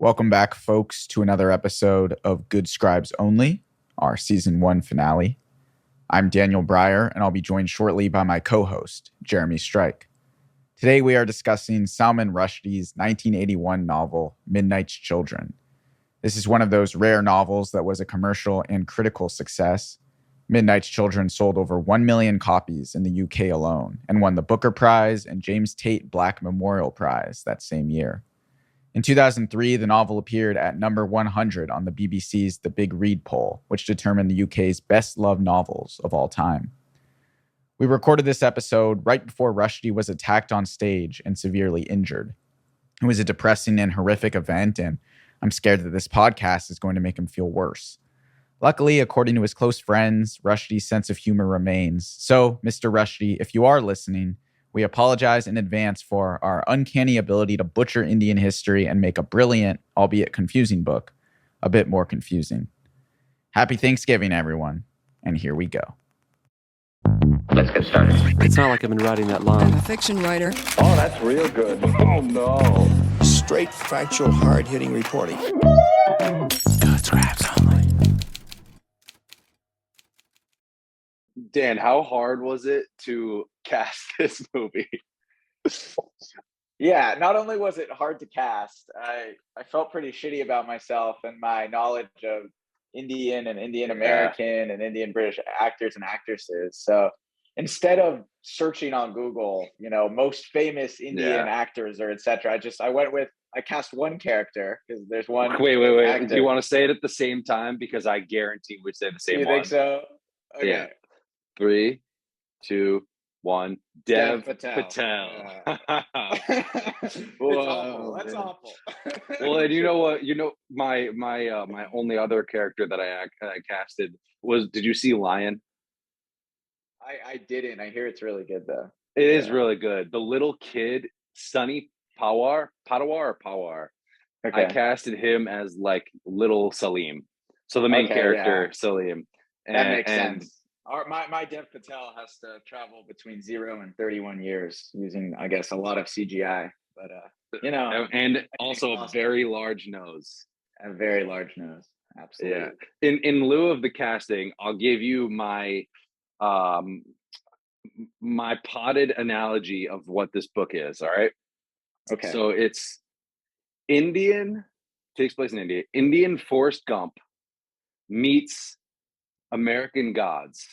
Welcome back, folks, to another episode of Good Scribes Only, our season 1 finale. I'm Daniel Breyer, and I'll be joined shortly by my co-host, Jeremy Strike. Today we are discussing Salman Rushdie's 1981 novel, Midnight's Children. This is one of those rare novels that was a commercial and critical success. Midnight's Children sold over 1 million copies in the UK alone and won the Booker Prize and James Tate Black Memorial Prize that same year. In 2003, the novel appeared at number 100 on the BBC's The Big Read poll, which determined the UK's best-loved novels of all time. We recorded this episode right before Rushdie was attacked on stage and severely injured. It was a depressing and horrific event, and I'm scared that this podcast is going to make him feel worse. Luckily, according to his close friends, Rushdie's sense of humor remains. So, Mr. Rushdie, if you are listening, we apologize in advance for our uncanny ability to butcher Indian history and make a brilliant, albeit confusing book a bit more confusing. Happy Thanksgiving, everyone, and here we go. Let's get started. It's not like I've been writing that long. I'm a fiction writer. Oh, that's real good. Oh, no. Straight, factual, hard-hitting reporting. Good Scribes Only. Dan, how hard was it to cast this movie? Yeah, not only was it hard to cast, I felt pretty shitty about myself and my knowledge of Indian and Indian American and Indian British actors and actresses. So instead of searching on Google, most famous Indian actors or etc., I cast one character because there's one. Wait. Actor. Do you want to say it at the same time? Because I guarantee we'd say the same You one. think so? Okay. Yeah. 3, 2, 1. Dev Patel. It's awful. That's awful. Well, and you know what? My only other character that I casted was. Did you see Lion? I didn't. I hear it's really good though. It is really good. The little kid, Sunny Pawar. Okay. I casted him as like little Salim. So the main character, Salim. That makes sense. My Dev Patel has to travel between 0 and 31 years using, I guess, a lot of CGI. But, and also a very large nose. A very large nose. Absolutely. Yeah. In lieu of the casting, I'll give you my my potted analogy of what this book is. All right. Okay. So it's takes place in India. Indian Forrest Gump meets American Gods.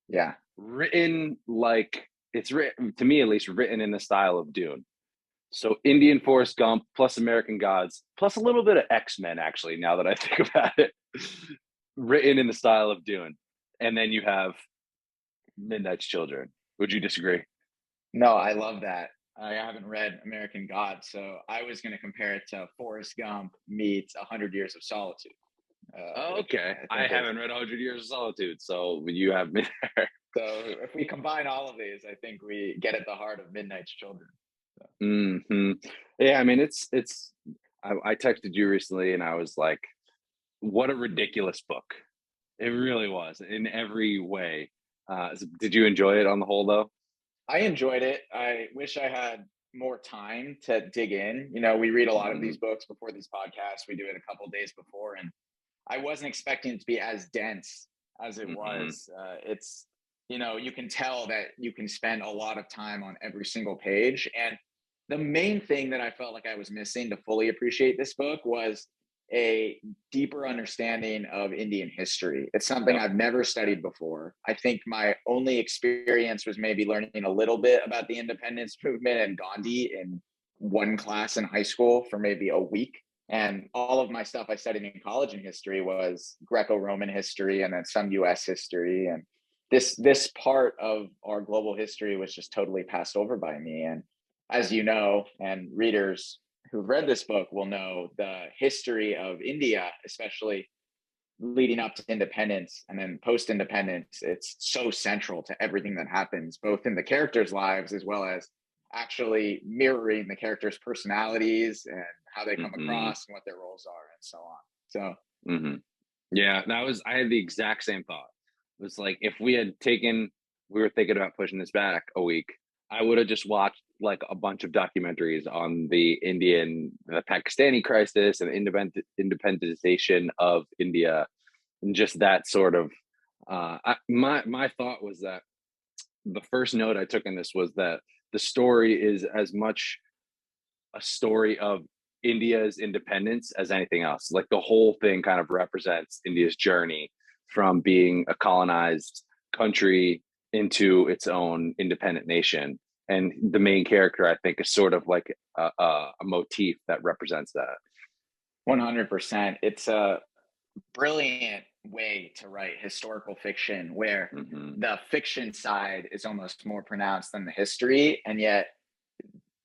Yeah. Written like it's written, to me at least, written in the style of Dune. So Indian Forrest Gump plus American Gods plus a little bit of X-Men, actually, now that I think about it, written in the style of Dune. And then you have Midnight's Children. Would you disagree? No, I love that. I haven't read American Gods, so I was going to compare it to Forrest Gump meets 100 Years of Solitude. Okay. I haven't read 100 Years of Solitude, so you have me there. So if we combine all of these, I think we get at the heart of Midnight's Children. So. Mm-hmm. Yeah, I mean, I texted you recently and I was like, what a ridiculous book. It really was in every way. Did you enjoy it on the whole, though? I enjoyed it. I wish I had more time to dig in. We read a lot of these books before these podcasts. We do it a couple days before, and I wasn't expecting it to be as dense as it was. It's, you can tell that you can spend a lot of time on every single page. And the main thing that I felt like I was missing to fully appreciate this book was a deeper understanding of Indian history. It's something I've never studied before. I think my only experience was maybe learning a little bit about the independence movement and Gandhi in one class in high school for maybe a week. And all of my stuff I studied in college in history was Greco-Roman history and then some US history. And this part of our global history was just totally passed over by me. And as you know, and readers who've read this book will know, the history of India, especially leading up to independence and then post-independence, it's so central to everything that happens, both in the characters' lives as well as actually mirroring the characters' personalities and how they come across and what their roles are and so on. So yeah, I had the exact same thought. It was like, if we were thinking about pushing this back a week, I would have just watched like a bunch of documentaries on the Pakistani crisis and independentization of India, and just that sort of. My thought was that the first note I took in this was that the story is as much a story of India's independence as anything else. Like the whole thing kind of represents India's journey from being a colonized country into its own independent nation. And the main character, I think, is sort of like a motif that represents that. 100%. It's a brilliant way to write historical fiction where the fiction side is almost more pronounced than the history. And yet,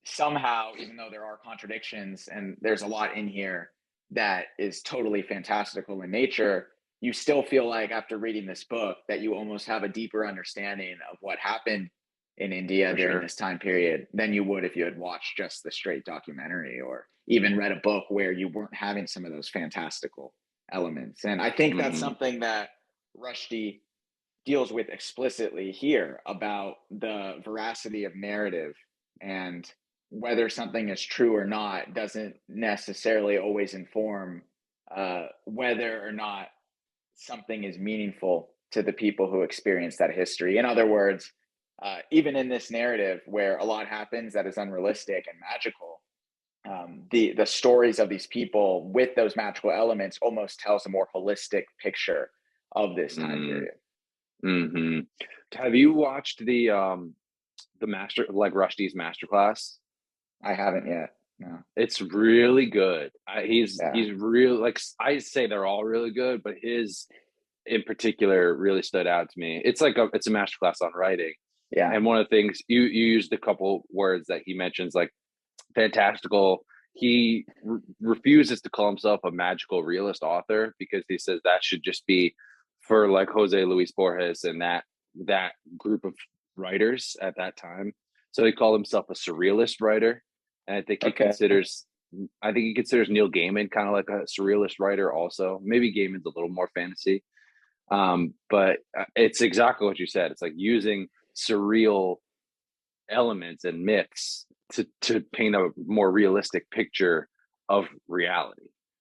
somehow, even though there are contradictions and there's a lot in here that is totally fantastical in nature, you still feel like after reading this book that you almost have a deeper understanding of what happened in India during this time period than you would if you had watched just the straight documentary or even read a book where you weren't having some of those fantastical elements. And I think that's something that Rushdie deals with explicitly here about the veracity of narrative, and whether something is true or not doesn't necessarily always inform whether or not something is meaningful to the people who experience that history. In other words, even in this narrative where a lot happens that is unrealistic and magical, the stories of these people with those magical elements almost tells a more holistic picture of this time period. Have you watched the master, like Rushdie's masterclass? I haven't yet. No. It's really good. He's real. Like I say, they're all really good, but his in particular really stood out to me. It's a masterclass on writing. Yeah. And one of the things you used a couple words that he mentions, like fantastical. He refuses to call himself a magical realist author because he says that should just be for like Jose Luis Borges and that group of writers at that time. So he called himself a surrealist writer. And I think he considers Neil Gaiman kind of like a surrealist writer also. Maybe Gaiman's a little more fantasy. But it's exactly what you said. It's like using surreal elements and myths to paint a more realistic picture of reality.